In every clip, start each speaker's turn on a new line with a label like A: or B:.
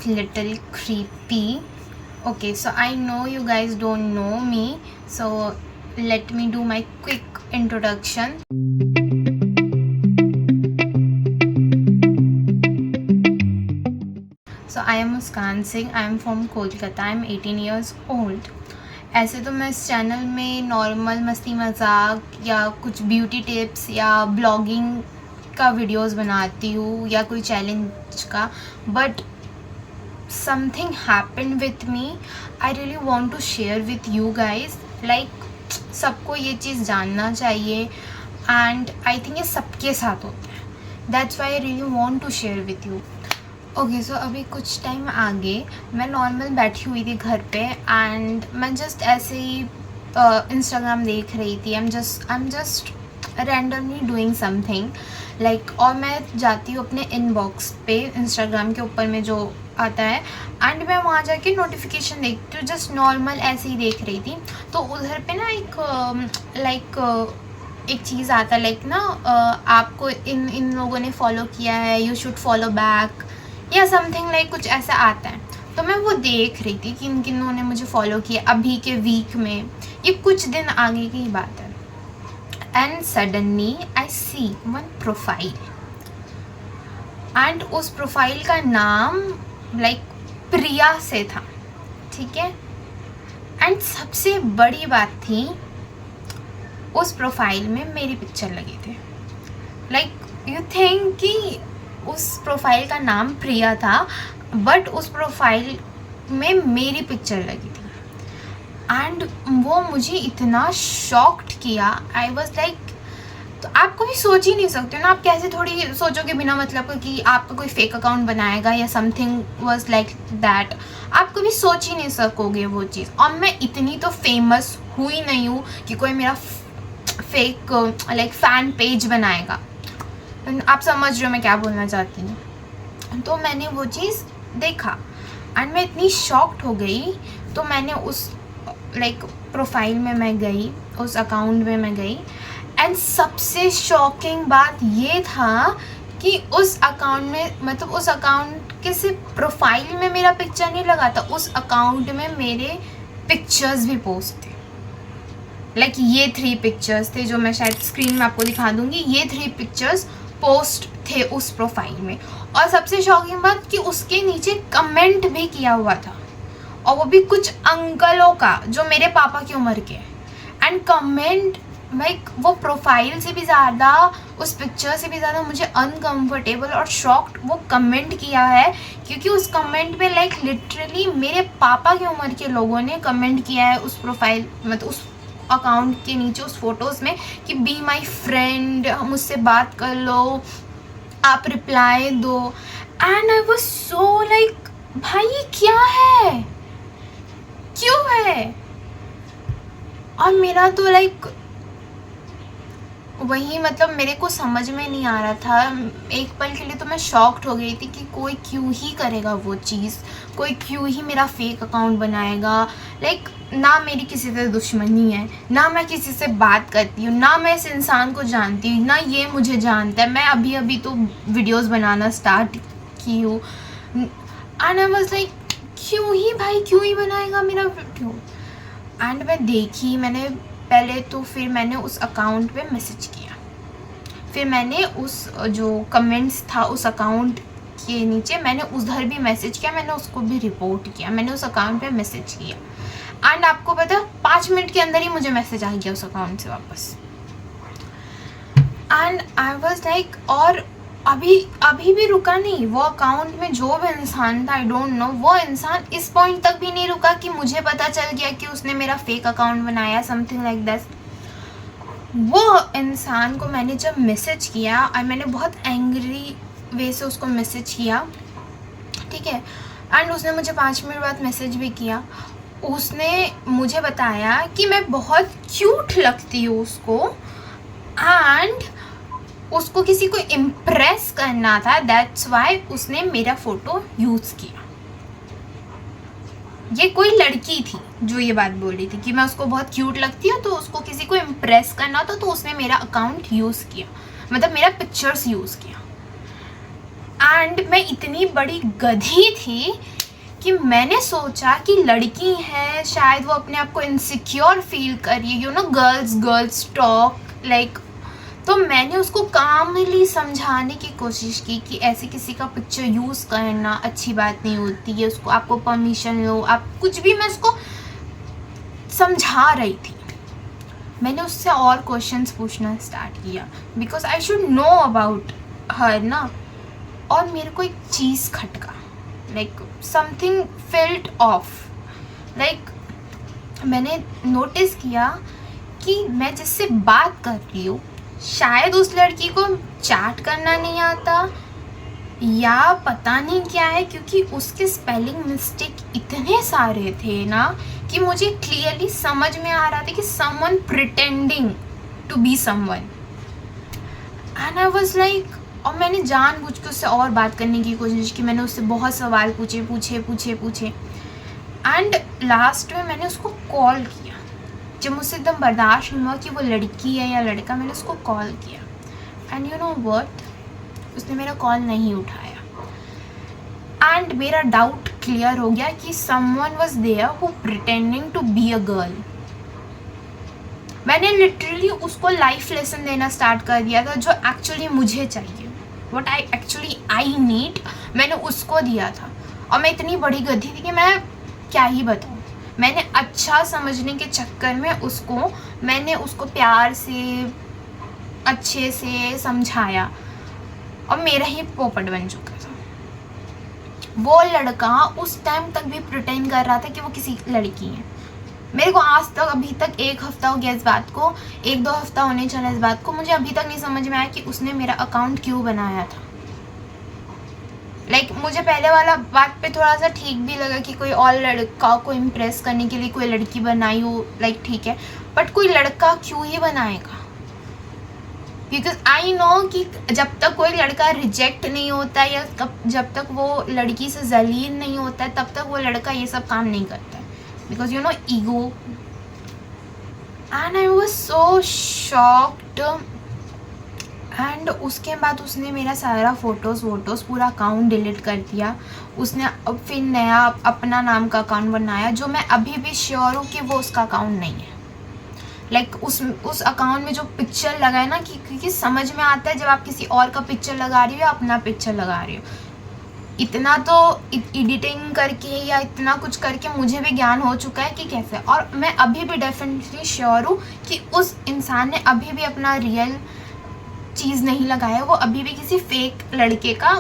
A: little creepy. Okay, so I know you guys don't know me, so let me do my quick introduction. So I am Muskan Singh. I am from Kolkata. I am 18 years old. ऐसे तो मैं इस channel में normal मस्ती मजाक या कुछ beauty tips या ब्लॉगिंग का वीडियोस बनाती हूँ या कोई चैलेंज का, but something happened with me. I really want to share with you guys. Like सबको ये चीज़ जानना चाहिए एंड आई थिंक ये सबके साथ होता है. That's why I really want to share with you. Okay, so अभी कुछ टाइम आगे मैं नॉर्मल बैठी हुई थी घर पे एंड मैं जस्ट ऐसे ही इंस्टाग्राम देख रही थी. I am just randomly doing something like, और मैं जाती हूँ अपने इनबॉक्स पे इंस्टाग्राम के ऊपर में जो आता है एंड मैं वहाँ जाके नोटिफिकेशन देखती हूँ. जस्ट नॉर्मल ऐसे ही देख रही थी तो उधर पे ना एक चीज़ आता है लाइक ना आपको इन लोगों ने फॉलो किया है, यू शुड फॉलो बैक या समथिंग लाइक कुछ ऐसा आता है. तो मैं वो देख रही थी कि किन ने मुझे फॉलो किया अभी के वीक में. ये कुछ दिन आगे की बात है. And suddenly I see one profile and उस प्रोफाइल का नाम लाइक प्रिया से था. ठीक है. एंड सबसे बड़ी बात थी उस प्रोफाइल में मेरी पिक्चर लगी थी. लाइक यू थिंक कि उस प्रोफाइल का नाम प्रिया था बट उस प्रोफाइल में मेरी पिक्चर लगी थी एंड वो मुझे इतना शॉक्ड किया. आई वाज लाइक, तो आप कभी सोच ही नहीं सकते ना, आप कैसे थोड़ी सोचोगे बिना मतलब कि आपका कोई फेक अकाउंट बनाएगा या समथिंग वाज लाइक दैट. आप कभी सोच ही नहीं सकोगे वो चीज़. और मैं इतनी तो फेमस हुई नहीं हूँ कि कोई मेरा फेक लाइक फ़ैन पेज बनाएगा. आप समझ रहे हो मैं क्या बोलना चाहती हूँ. तो मैंने वो चीज़ देखा एंड मैं इतनी शॉक्ड हो गई. तो मैंने उस लाइक प्रोफाइल में मैं गई, उस अकाउंट में मैं गई एंड सबसे शॉकिंग बात ये था कि उस अकाउंट में मतलब उस अकाउंट के सिर्फ प्रोफाइल में मेरा पिक्चर नहीं लगा था, उस अकाउंट में मेरे पिक्चर्स भी पोस्ट थे. लाइक ये 3 पिक्चर्स थे जो मैं शायद स्क्रीन में आपको दिखा दूँगी. ये 3 पिक्चर्स पोस्ट थे उस प्रोफाइल में. और सबसे शॉकिंग बात कि उसके नीचे कमेंट भी किया हुआ था और वो भी कुछ अंकलों का जो मेरे पापा की उम्र के. एंड कमेंट लाइक वो प्रोफाइल से भी ज़्यादा, उस पिक्चर से भी ज़्यादा मुझे अनकंफर्टेबल और शॉक्ड वो कमेंट किया है. क्योंकि उस कमेंट पे लाइक लिटरली मेरे पापा की उम्र के लोगों ने कमेंट किया है उस प्रोफाइल मतलब उस अकाउंट के नीचे, उस फोटोज़ में कि बी माई फ्रेंड, मुझसे बात कर लो, आप रिप्लाई दो. And I was so like, भाई ये क्या है, क्यों है. और मेरा तो लाइक वही मतलब मेरे को समझ में नहीं आ रहा था. एक पल के लिए तो मैं शॉक्ड हो गई थी कि कोई क्यों ही करेगा वो चीज़, कोई क्यों ही मेरा फेक अकाउंट बनाएगा. लाइक ना मेरी किसी से दुश्मनी है, ना मैं किसी से बात करती हूँ, ना मैं इस इंसान को जानती हूँ, ना ये मुझे जानता है. मैं अभी अभी तो वीडियोस बनाना स्टार्ट की हूँ. एंड आई वाज लाइक, क्यों ही भाई, क्यों ही बनाएगा मेरा वीडियो. एंड मैं देखी, मैंने पहले तो फिर मैंने उस अकाउंट पे मैसेज किया. फिर मैंने उस जो कमेंट्स था उस अकाउंट के नीचे मैंने उधर भी मैसेज किया, मैंने उसको भी रिपोर्ट किया, मैंने उस अकाउंट पे मैसेज किया. एंड आपको पता है 5 मिनट के अंदर ही मुझे मैसेज आ गया उस अकाउंट से वापस. एंड आई वाज लाइक, और अभी भी रुका नहीं वो अकाउंट में जो भी इंसान था, आई डोंट नो, वो इंसान इस पॉइंट तक भी नहीं रुका कि मुझे पता चल गया कि उसने मेरा फेक अकाउंट बनाया, समथिंग लाइक दैट. वो इंसान को मैंने जब मैसेज किया और मैंने बहुत एंग्री वे से उसको मैसेज किया, ठीक है. एंड उसने मुझे 5 मिनट बाद मैसेज भी किया. उसने मुझे बताया कि मैं बहुत क्यूट लगती हूँ उसको एंड उसको किसी को इम्प्रेस करना था, दैट्स वाई उसने मेरा फ़ोटो यूज़ किया. ये कोई लड़की थी जो ये बात बोल रही थी कि मैं उसको बहुत क्यूट लगती हूँ, तो उसको किसी को इम्प्रेस करना था तो उसने मेरा अकाउंट यूज़ किया, मतलब मेरा पिक्चर्स यूज़ किया. एंड मैं इतनी बड़ी गधी थी कि मैंने सोचा कि लड़की है, शायद वो अपने आप को इनसिक्योर फील कर रही है, you know girls talk like. तो मैंने उसको कामली समझाने की कोशिश की कि ऐसे किसी का पिक्चर यूज़ करना अच्छी बात नहीं होती है, उसको आपको परमिशन लो, आप कुछ भी, मैं उसको समझा रही थी। मैंने उससे और क्वेश्चंस पूछना स्टार्ट किया because I should know about her ना। और मेरे को एक चीज़ खटका, like something felt of, like मैंने नोटिस किया कि मैं जिससे बात कर रही हूँ शायद उस लड़की को चैट करना नहीं आता या पता नहीं क्या है, क्योंकि उसके स्पेलिंग मिस्टेक इतने सारे थे ना कि मुझे क्लियरली समझ में आ रहा था कि someone pretending to be someone and I was like. और मैंने जानबूझ के उससे और बात करने की कोशिश की, मैंने उससे बहुत सवाल पूछे एंड लास्ट में मैंने उसको कॉल किया। जब मुझसे एकदम बर्दाश्त नहीं हुआ कि वो लड़की है या लड़का, मैंने उसको कॉल किया एंड यू नो व्हाट, उसने मेरा कॉल नहीं उठाया एंड मेरा डाउट क्लियर हो गया कि someone was there who pretending to be a girl. मैंने लिटरली उसको लाइफ लेसन देना स्टार्ट कर दिया था, जो एक्चुअली मुझे चाहिए, व्हाट आई नीड, मैंने उसको दिया था। और मैं इतनी बड़ी गधी थी कि मैं क्या ही बताऊँ। मैंने अच्छा समझने के चक्कर में मैंने उसको प्यार से अच्छे से समझाया और मेरा ही पोपट बन चुका था। वो लड़का उस टाइम तक भी प्रिटेंड कर रहा था कि वो किसी लड़की है। मेरे को आज तक अभी तक 1 हफ्ता हो गया इस बात को, 1-2 हफ्ता होने चला इस बात को, मुझे अभी तक नहीं समझ में आया कि उसने मेरा अकाउंट क्यों बनाया था। लाइक मुझे पहले वाला बात पे थोड़ा सा ठीक भी लगा कि कोई और लड़का को इम्प्रेस करने के लिए कोई लड़की बनाई हो, लाइक ठीक है, बट कोई लड़का क्यों ही बनाएगा? बिकॉज आई नो कि जब तक कोई लड़का रिजेक्ट नहीं होता है या जब तक वो लड़की से जलील नहीं होता है तब तक वो लड़का ये सब काम नहीं करता है, because you know ego. And I was so shocked and उसके बाद उसने मेरा सारा फोटोज़ पूरा अकाउंट डिलीट कर दिया। उसने अब फिर नया अपना नाम का अकाउंट बनाया, जो मैं अभी भी श्योर हूँ कि वो उसका अकाउंट नहीं है। लाइक उस अकाउंट में जो पिक्चर लगा है ना, क्योंकि समझ में आता है जब आप किसी और का पिक्चर लगा रही हो या अपना पिक्चर लगा रही हो। इतना तो एडिटिंग करके या इतना कुछ करके मुझे भी ज्ञान हो चुका है कि कैसे, और मैं अभी भी डेफिनेटली श्योर हूँ कि उस इंसान ने अभी भी अपना रियल चीज़ नहीं लगाया, वो अभी भी किसी फेक लड़के का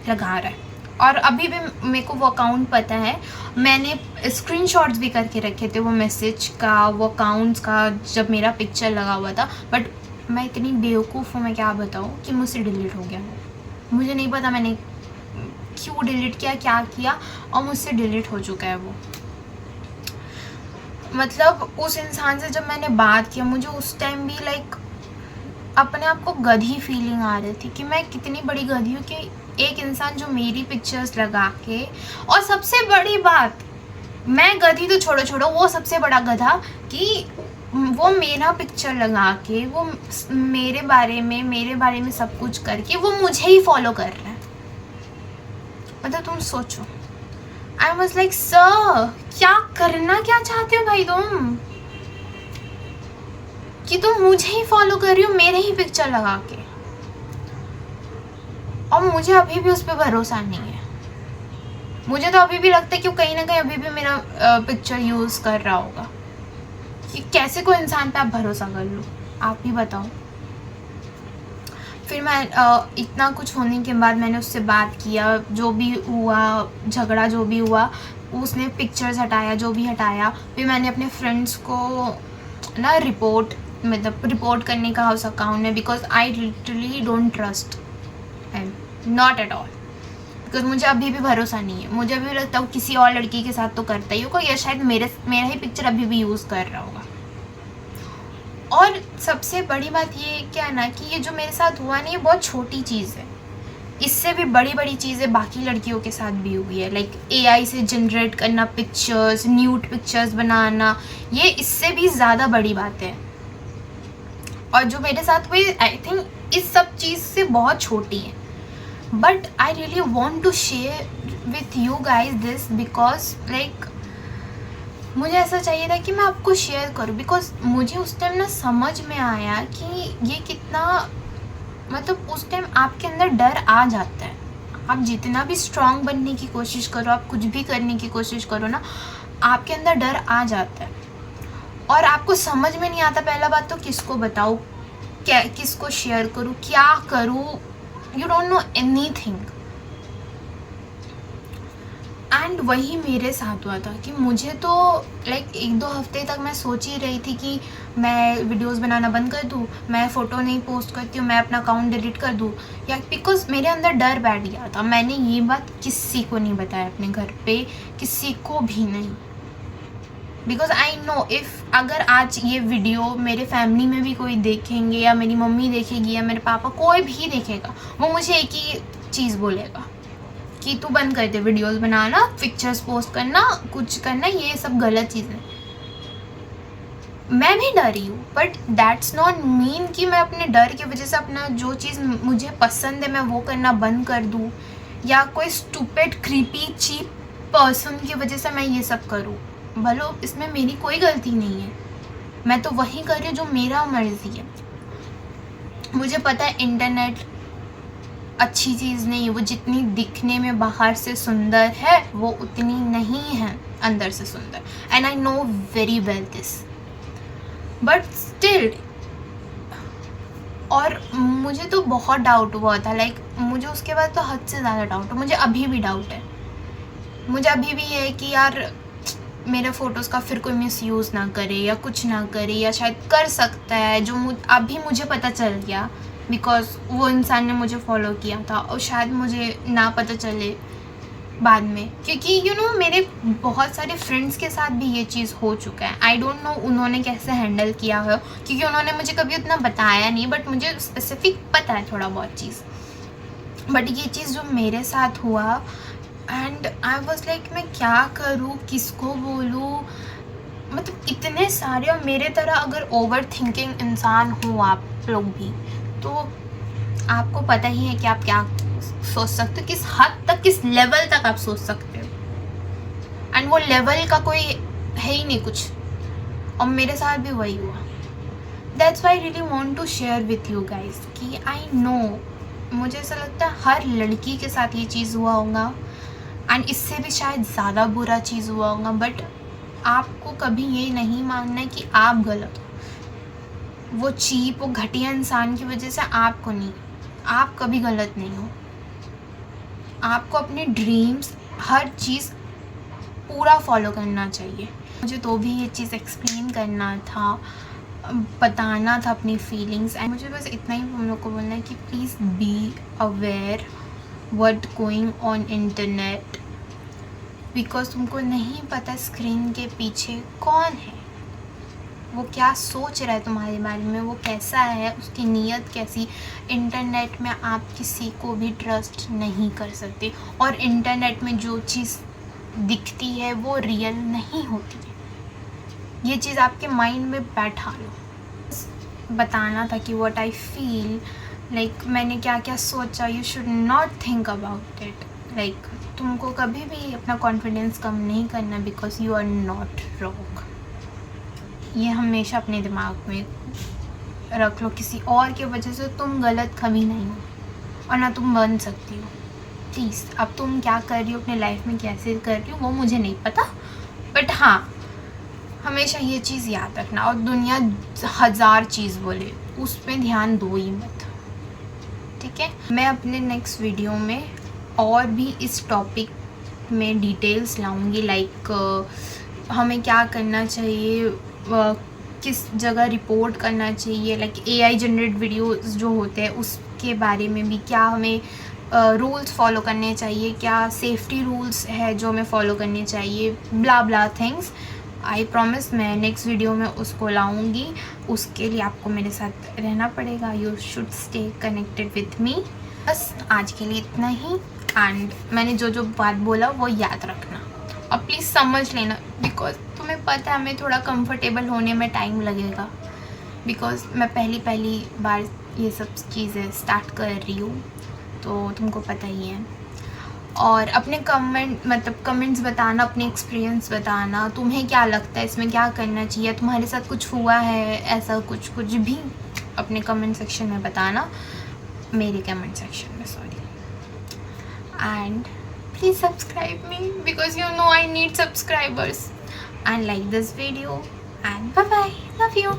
A: लगा रहा है। और अभी भी मेरे को वो अकाउंट पता है, मैंने स्क्रीनशॉट्स भी करके रखे थे वो मैसेज का, वो अकाउंट्स का, जब मेरा पिक्चर लगा हुआ था। बट मैं इतनी बेवकूफ़ हूँ, मैं क्या बताऊँ, कि मुझसे डिलीट हो गया। मुझे नहीं पता मैंने क्यों डिलीट किया, क्या किया, और मुझसे डिलीट हो चुका है वो। मतलब उस इंसान से जब मैंने बात किया, मुझे उस टाइम भी लाइक अपने आप को गधी फीलिंग आ रही थी कि मैं कितनी बड़ी गधी हूँ कि एक इंसान जो मेरी पिक्चर्स लगा के, और सबसे बड़ी बात, मैं गधी तो छोड़ो, वो सबसे बड़ा गधा कि वो मेरा पिक्चर लगा के, वो मेरे बारे में सब कुछ करके वो मुझे ही फॉलो कर रहा है। मतलब तुम सोचो, आई वाज लाइक सर क्या चाहते हो भाई तुम, कि तुम मुझे ही फॉलो कर रही हो मेरे ही पिक्चर लगा के। और मुझे अभी भी उस पर भरोसा नहीं है। मुझे तो अभी भी लगता है कि वो कहीं ना कहीं अभी भी मेरा पिक्चर यूज़ कर रहा होगा। कि कैसे कोई इंसान पे आप भरोसा कर लो, आप ही बताओ। फिर मैं इतना कुछ होने के बाद मैंने उससे बात किया, जो भी हुआ झगड़ा जो भी हुआ, उसने पिक्चर्स हटाया, जो भी हटाया। फिर मैंने अपने फ्रेंड्स को ना रिपोर्ट करने का उस अकाउंट में, because I literally don't trust and not at all, because मुझे अभी भी भरोसा नहीं है। मुझे अभी लगता है वो किसी और लड़की के साथ तो करता ही होगा, या शायद मेरा ही पिक्चर अभी भी यूज़ कर रहा होगा। और सबसे बड़ी बात ये क्या है ना कि ये जो मेरे साथ हुआ ना, ये बहुत छोटी चीज़ है। इससे भी बड़ी चीज़ें बाकी लड़कियों के साथ भी हुई है। लाइक AI से जनरेट करना पिक्चर्स, न्यूड पिक्चर्स बनाना, ये इससे भी ज़्यादा बड़ी बात है। और जो मेरे साथ हुई, आई थिंक इस सब चीज़ से बहुत छोटी है। But I really want to share with you guys this because like मुझे ऐसा चाहिए था कि मैं आपको शेयर करूं, बिकॉज मुझे उस टाइम ना समझ में आया कि ये कितना, मतलब उस टाइम आपके अंदर डर आ जाता है। आप जितना भी स्ट्रांग बनने की कोशिश करो, आप कुछ भी करने की कोशिश करो ना, आपके अंदर डर आ जाता है और आपको समझ में नहीं आता पहला बात तो किसको बताऊँ, क्या किसको शेयर करूँ, क्या करूँ, you don't know anything. And वही मेरे साथ हुआ था कि मुझे तो लाइक 1-2 हफ्ते तक मैं सोच ही रही थी कि मैं वीडियोस बनाना बंद कर दूँ, मैं फ़ोटो नहीं पोस्ट करती हूँ, मैं अपना अकाउंट डिलीट कर दूँ, या बिकॉज मेरे अंदर डर बैठ गया था। मैंने ये बात किसी को नहीं बताया अपने घर पे, किसी को भी नहीं, बिकॉज आई नो इफ़ अगर आज ये वीडियो मेरे फैमिली में भी कोई देखेंगे या मेरी मम्मी देखेगी या मेरे पापा, कोई भी देखेगा, वो मुझे एक ही चीज़ बोलेगा कि तू बंद कर दे वीडियोस बनाना, पिक्चर्स पोस्ट करना, कुछ करना, ये सब गलत चीज़ें। मैं भी डरी हूँ, बट दैट्स नॉट मीन कि मैं अपने डर की वजह से अपना जो चीज़ मुझे पसंद है मैं वो करना बंद कर दूँ, या कोई स्टूपिड क्रीपी चीप पर्सन की वजह से मैं ये सब करूँ। भलो इसमें मेरी कोई गलती नहीं है, मैं तो वही कर रही हूँ जो मेरा मर्जी है। मुझे पता है इंटरनेट अच्छी चीज़ नहीं है, वो जितनी दिखने में बाहर से सुंदर है वो उतनी नहीं है अंदर से सुंदर, and I know very well this, but still. और मुझे तो बहुत डाउट हुआ था, लाइक मुझे उसके बाद तो हद से ज़्यादा डाउट है, मुझे अभी भी डाउट है, मुझे अभी भी है कि यार मेरे फ़ोटोज़ का फिर कोई मिसयूज़ ना करे या कुछ ना करे, या शायद कर सकता है, जो अभी मुझे पता चल गया बिकॉज वो इंसान ने मुझे फॉलो किया था, और शायद मुझे ना पता चले बाद में, क्योंकि यू नो मेरे बहुत सारे फ्रेंड्स के साथ भी ये चीज़ हो चुका है। आई डोंट नो उन्होंने कैसे हैंडल किया हो, क्योंकि उन्होंने मुझे कभी उतना बताया नहीं, बट मुझे स्पेसिफिक पता है थोड़ा बहुत चीज़। बट ये चीज़ जो मेरे साथ हुआ, एंड आई वॉज लाइक मैं क्या करूँ, किसको बोलूँ, मतलब इतने सारे। और मेरे तरह अगर ओवर थिंकिंग इंसान हो आप लोग भी, तो आपको पता ही है कि आप क्या सोच सकते हो, किस हद तक, किस लेवल तक आप सोच सकते हो, एंड वो लेवल का कोई है ही नहीं कुछ, और मेरे साथ भी वही हुआ। That's why I really want to share with you guys कि आई नो, मुझे ऐसा लगता है हर लड़की के साथ ये चीज़ हुआ होगा, एंड इससे भी शायद ज़्यादा बुरा चीज़ हुआ होगा, बट आपको कभी ये नहीं मानना है कि आप गलत हो। वो चीप, वो घटिया इंसान की वजह से आपको नहीं, आप कभी गलत नहीं हो। आपको अपने ड्रीम्स, हर चीज़ पूरा फॉलो करना चाहिए। मुझे तो भी ये चीज़ एक्सप्लेन करना था, बताना था अपनी फीलिंग्स, एंड मुझे बस इतना ही हम लोग को बोलना है कि please be aware what going on internet, because तुमको नहीं पता स्क्रीन के पीछे कौन है, वो क्या सोच रहा है तुम्हारे बारे में, वो कैसा है, उसकी नीयत कैसी। इंटरनेट में आप किसी को भी ट्रस्ट नहीं कर सकते, और इंटरनेट में जो चीज़ दिखती है वो रियल नहीं होती है। ये चीज़ आपके माइंड में बैठा लो। बताना था कि व्हाट आई फील, लाइक मैंने क्या क्या सोचा। You should not think about it, like तुमको कभी भी अपना कॉन्फिडेंस कम नहीं करना, because you are not wrong. ये हमेशा अपने दिमाग में रख लो, किसी और की वजह से तुम गलत कभी नहीं हो, और ना तुम बन सकती हो। प्लीज़, अब तुम क्या कर रही हो अपने लाइफ में, कैसे कर रही हो, वो मुझे नहीं पता, बट हाँ हमेशा ये चीज़ याद रखना। और दुनिया 1000 चीज़ बोले, उस पर ध्यान दो ही मत, ठीक है। मैं अपने नेक्स्ट वीडियो में और भी इस टॉपिक में डिटेल्स लाऊंगी, लाइक हमें क्या करना चाहिए, किस जगह रिपोर्ट करना चाहिए, लाइक AI जनरेट वीडियोस जो होते हैं उसके बारे में भी, क्या हमें रूल्स फॉलो करने चाहिए, क्या सेफ्टी रूल्स है जो हमें फॉलो करने चाहिए, ब्ला ब्ला थिंग्स। आई प्रॉमिस मैं नेक्स्ट वीडियो में उसको लाऊंगी। उसके लिए आपको मेरे साथ रहना पड़ेगा। You should stay connected with me. बस आज के लिए इतना ही, एंड मैंने जो जो बात बोला वो याद रखना, और प्लीज़ समझ लेना, बिकॉज तुम्हें पता है हमें थोड़ा कंफर्टेबल होने में टाइम लगेगा, बिकॉज मैं पहली बार ये सब चीज़ें स्टार्ट कर रही हूँ, तो तुमको पता ही है। और अपने कमेंट्स बताना, अपने एक्सपीरियंस बताना, तुम्हें क्या लगता है इसमें क्या करना चाहिए, तुम्हारे साथ कुछ हुआ है ऐसा, कुछ भी अपने कमेंट सेक्शन में बताना, मेरे कमेंट सेक्शन में, sorry. And please subscribe me because you know I need subscribers, and like this video, and bye bye, love you.